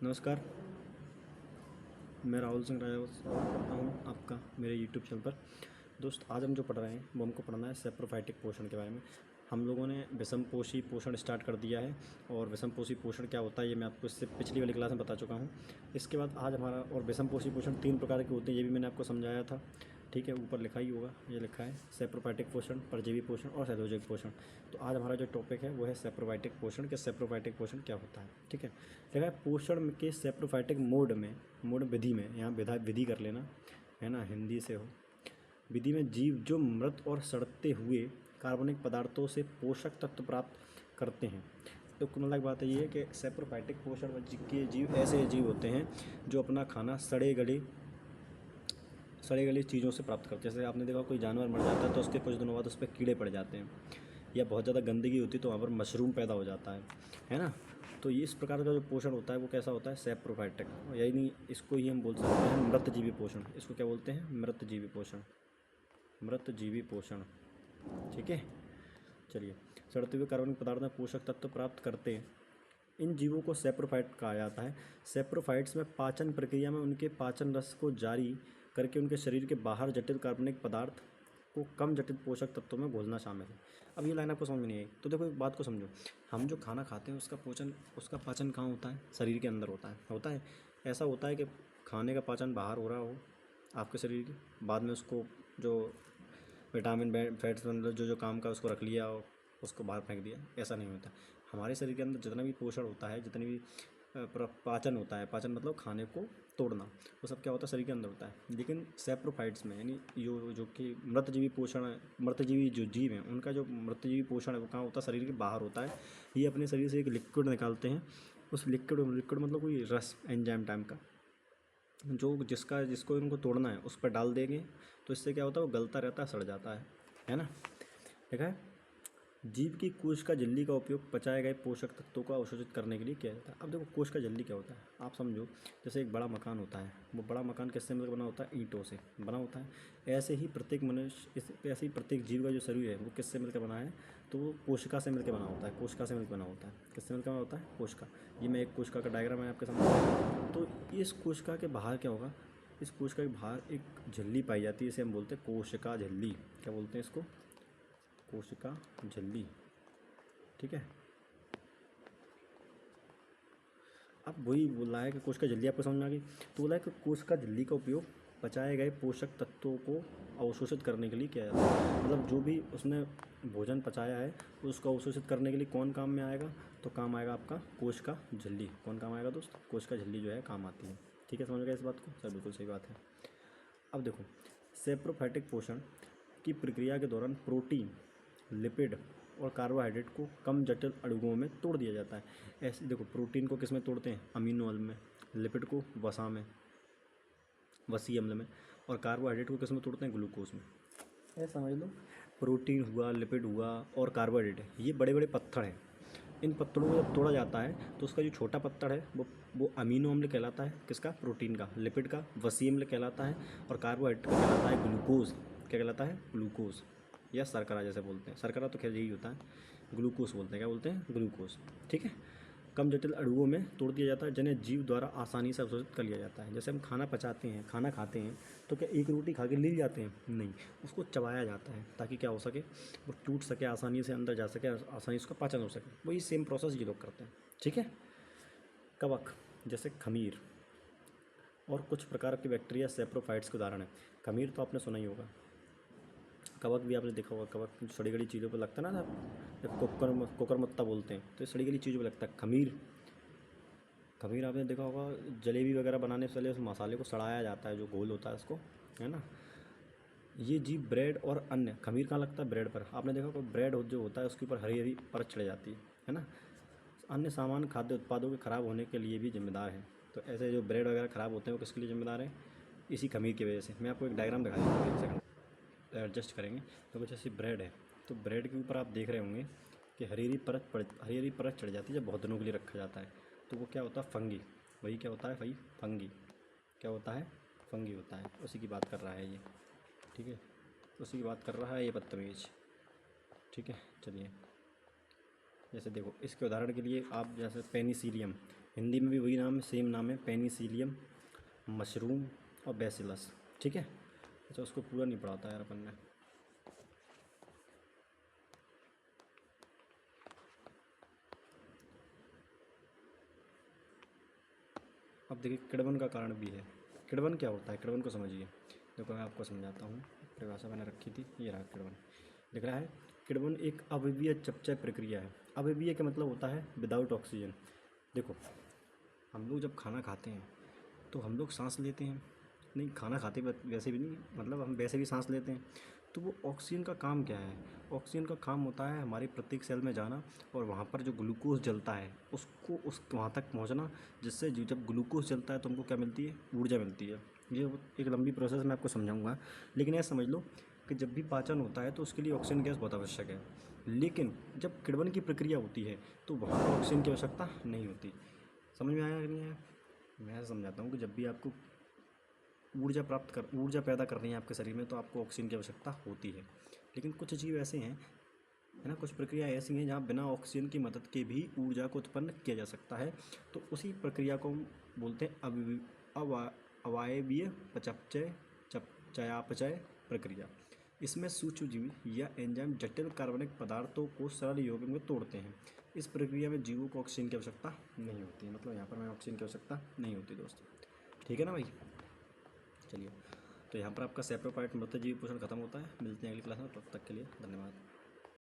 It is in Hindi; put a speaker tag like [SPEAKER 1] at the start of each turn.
[SPEAKER 1] नमस्कार। मैं राहुल सिंह राजा पढ़ता हूँ आपका मेरे यूट्यूब चैनल पर। दोस्त, आज हम जो पढ़ रहे हैं वो हमको पढ़ना है सैप्रोफाइटिक पोषण के बारे में। हम लोगों ने विषमपोषी पोषण स्टार्ट कर दिया है और विषमपोषी पोषण क्या होता है ये मैं आपको इससे पिछली वाली क्लास में बता चुका हूँ। इसके बाद आज हमारा और विषमपोषी पोषण 3 प्रकार के होते हैं, ये भी मैंने आपको समझाया था। ठीक है, ऊपर लिखा ही होगा, ये लिखा है सैप्रोफाइटिक पोषण, परजीवी पोषण और सैद्धांतिक पोषण। तो आज हमारा जो टॉपिक है वो है सैप्रोफाइटिक पोषण के सैप्रोफाइटिक पोषण क्या होता है। ठीक है, देखा पोषण के सैप्रोफाइटिक मोड विधि में, यहाँ विधि कर लेना है ना, हिंदी से हो। विधि में जीव जो मृत और सड़ते हुए कार्बनिक पदार्थों से पोषक तत्व प्राप्त करते हैं। तो कुल मिला के बात ये है कि सैप्रोफाइटिक पोषण के जीव ऐसे जीव होते हैं जो अपना खाना सड़े गली चीज़ों से प्राप्त करते हैं। जैसे आपने देखा कोई जानवर मर जाता है तो उसके कुछ दिनों बाद उस पर कीड़े पड़ जाते हैं, या बहुत ज़्यादा गंदगी होती है तो वहाँ पर मशरूम पैदा हो जाता है ना। तो ये इस प्रकार का जो पोषण होता है वो कैसा होता है, सैप्रोफाइटिक। यानी इसको ही हम बोल सकते हैं मृतजीवी पोषण। इसको क्या बोलते हैं, मृतजीवी पोषण, मृतजीवी पोषण। ठीक है, चलिए। सड़ते हुए कार्बनिक पदार्थ में पोषक तत्व प्राप्त करते हैं, इन जीवों को सैप्रोफाइट कहा जाता है। सैप्रोफाइट्स में पाचन प्रक्रिया में उनके पाचन रस को जारी करके उनके शरीर के बाहर जटिल कार्बनिक पदार्थ को कम जटिल पोषक तत्वों में घोलना शामिल है। अब ये लाइन आपको समझ में नहीं आई तो देखो एक बात को समझो, हम जो खाना खाते हैं उसका पाचन कहाँ होता है, शरीर के अंदर होता है। ऐसा होता है कि खाने का पाचन बाहर हो रहा हो आपके शरीर के, बाद में उसको जो विटामिन फैट्स मतलब जो काम का उसको रख लिया और उसको बाहर फेंक दिया, ऐसा नहीं होता। हमारे शरीर के अंदर जितना भी पोषण होता है, जितनी भी पाचन होता है, पाचन मतलब खाने को तोड़ना, वो सब क्या होता है, शरीर के अंदर होता है। लेकिन सैप्रोफाइट्स में यानी जो कि मृतजीवी जो जीव हैं उनका जो मृतजीवी पोषण है वो कहाँ होता है, शरीर के बाहर होता है। ये अपने शरीर से एक लिक्विड निकालते हैं, उस लिक्विड मतलब कोई रस एंजाइम टाइप का, जो जिसको इनको तोड़ना है उस पर डाल देंगे तो इससे क्या होता है, वो गलता रहता है, सड़ जाता है ना। देखा है, जीव की कोशिका झिल्ली का उपयोग पचाए गए पोषक तत्वों को अवशोषित करने के लिए किया जाता है। अब देखो कोशिका झिल्ली क्या होता है, आप समझो जैसे एक बड़ा मकान होता है, वो बड़ा मकान किससे मिलकर बना होता है, ईंटों से बना होता है। ऐसे ही प्रत्येक जीव का जो शरीर है वो किससे मिलकर बना है, तो वो कोशिका से मिलकर बना होता है। कोशिका से मिलकर बना होता है, किससे मिलकर बना होता है, कोशिका। ये मैं एक कोशिका का डायग्राम है आपके सामने। तो इस कोशिका के बाहर क्या होगा, इस कोशिका के बाहर एक झिल्ली पाई जाती है, इसे हम बोलते हैं कोशिका झिल्ली। क्या बोलते हैं इसको, कोशिका झिल्ली। ठीक है, अब वही बोला है कि कोशिका झिल्ली आपको समझ में आ गई। तो बोला है कि कोशिका झिल्ली का उपयोग पचाए गए पोषक तत्वों को अवशोषित करने के लिए किया जाता है। मतलब जो भी उसने भोजन पचाया है उसको अवशोषित करने के लिए कौन काम में आएगा, तो काम आएगा आपका कोशिका झिल्ली। कौन काम आएगा दोस्त, कोशिका झिल्ली जो है काम आती है। ठीक है, समझ गए इस बात को, सर बिल्कुल सही बात है। अब देखो, सैप्रोफाइटिक पोषण की प्रक्रिया के दौरान प्रोटीन, लिपिड और कार्बोहाइड्रेट को कम जटिल अणुओं में तोड़ दिया जाता है। ऐसे देखो, प्रोटीन को किस में तोड़ते हैं, अमीनो अम्ल में, लिपिड को वसी अम्ल में, और कार्बोहाइड्रेट को किस में तोड़ते हैं, ग्लूकोज में। ऐसा समझ लो, प्रोटीन हुआ, लिपिड हुआ और कार्बोहाइड्रेट, ये बड़े बड़े पत्थर हैं। इन पत्थरों को जब तोड़ा जाता है तो उसका जो छोटा पत्थर है वो अमीनो अम्ल कहलाता है, किसका, प्रोटीन का। लिपिड का वसी अम्ल कहलाता है और कार्बोहाइड्रेट का कहलाता है ग्लूकोज। क्या कहलाता है, ग्लूकोज, या शर्करा जैसे बोलते हैं। शर्करा तो खैर यही होता है, ग्लूकोज बोलते हैं। क्या बोलते हैं, ग्लूकोज। ठीक है, कम जटिल अणुओं में तोड़ दिया जाता है जिन्हें जीव द्वारा आसानी से अवशोषित कर लिया जाता है। जैसे हम खाना पचाते हैं, खाना खाते हैं तो क्या एक रोटी खा के ले जाते हैं, नहीं, उसको चबाया जाता है ताकि क्या हो सके, वो टूट सके, आसानी से अंदर जा सके, आसानी से उसका पाचन हो सके। वही सेम प्रोसेस ये लोग करते हैं। ठीक है, कवक जैसे खमीर और कुछ प्रकार के बैक्टीरिया सैप्रोफाइट्स के उदाहरण है। खमीर तो आपने सुना ही होगा, कवक भी आपने देखा होगा। कवक सड़ी गली चीज़ों पर लगता है ना, जब कोकरमत्ता बोलते हैं तो ये सड़ी गली चीज़ों पर लगता है। खमीर आपने देखा होगा, जलेबी वगैरह बनाने से पहले उस मसाले को सड़ाया जाता है, जो घोल होता है उसको, है ना। ये जीव ब्रेड और अन्य, खमीर कहाँ लगता है, ब्रेड पर। आपने देखा होगा ब्रेड जो होता है उसके ऊपर हरी हरी परत चढ़ जाती है ना। अन्य सामान्य खाद्य उत्पादों के खराब होने के लिए भी जिम्मेदार है। तो ऐसे जो ब्रेड वगैरह ख़राब होते हैं वो किसके लिए जिम्मेदार है, इसी खमीर की वजह से। मैं आपको एक डायग्राम दिखा देता हूँ, एक सेकंड एडजस्ट करेंगे। तो कुछ ऐसी ब्रेड है, तो ब्रेड के ऊपर आप देख रहे होंगे कि हरी हरी परत चढ़ जाती है जब बहुत दिनों के लिए रखा जाता है। तो वो क्या होता है, फंगी। वही क्या होता है भाई, फंगी। क्या होता है, फंगी होता है। उसी की बात कर रहा है ये। ठीक है, उसी की बात कर रहा है ये बदतमीज। ठीक है, चलिए। जैसे देखो, इसके उदाहरण के लिए आप जैसे पेनिसिलियम, हिंदी में भी वही नाम है, सेम नाम है, पेनिसिलियम, मशरूम और बैसिलस। ठीक है। अच्छा, उसको पूरा नहीं पढ़ाता यार अपन ने। अब देखिए किण्वन का कारण भी है। किण्वन क्या होता है, किण्वन को समझिए। देखो मैं आपको समझाता हूँ, परिभाषा मैंने रखी थी, ये रहा किण्वन। लिख रहा है किण्वन एक अवयवीय चयापचय प्रक्रिया है। अवयवीय का मतलब होता है विदाउट ऑक्सीजन। देखो हम लोग जब खाना खाते हैं तो हम लोग सांस लेते हैं, नहीं खाना खाते वैसे भी नहीं, मतलब हम वैसे भी सांस लेते हैं। तो वो ऑक्सीजन का काम क्या है, ऑक्सीजन का काम होता है हमारे प्रत्येक सेल में जाना और वहाँ पर जो ग्लूकोज जलता है उसको उस वहाँ तक पहुँचना, जिससे जब ग्लूकोज जलता है तो हमको क्या मिलती है, ऊर्जा मिलती है। ये एक लंबी प्रोसेस मैं आपको समझाऊंगा, लेकिन यह समझ लो कि जब भी पाचन होता है तो उसके लिए ऑक्सीजन गैस बहुत आवश्यक है। लेकिन जब किण्वन की प्रक्रिया होती है तो वहाँ पर ऑक्सीजन की आवश्यकता नहीं होती। समझ में आया कि नहीं आया? मैं समझाता हूँ कि जब भी आपको ऊर्जा पैदा करनी है आपके शरीर में तो आपको ऑक्सीजन की आवश्यकता होती है। लेकिन कुछ जीव ऐसे हैं, है ना, कुछ प्रक्रिया ऐसी हैं जहाँ बिना ऑक्सीजन की मदद के भी ऊर्जा को उत्पन्न किया जा सकता है। तो उसी प्रक्रिया को हम बोलते हैं अवायवीय चयापचय प्रक्रिया। इसमें सूक्ष्मजीवी या एंजाइम जटिल कार्बनिक पदार्थों को सरल यौगिक में तोड़ते हैं। इस प्रक्रिया में जीवों को ऑक्सीजन की आवश्यकता नहीं होती, मतलब यहाँ पर हमें ऑक्सीजन की आवश्यकता नहीं होती दोस्तों। ठीक है ना भाई? चलिए, तो यहाँ पर आपका सेप्रोफाइट मृतजीवी पोषण खत्म होता है। मिलते हैं अगली क्लास में, तब तक के लिए धन्यवाद।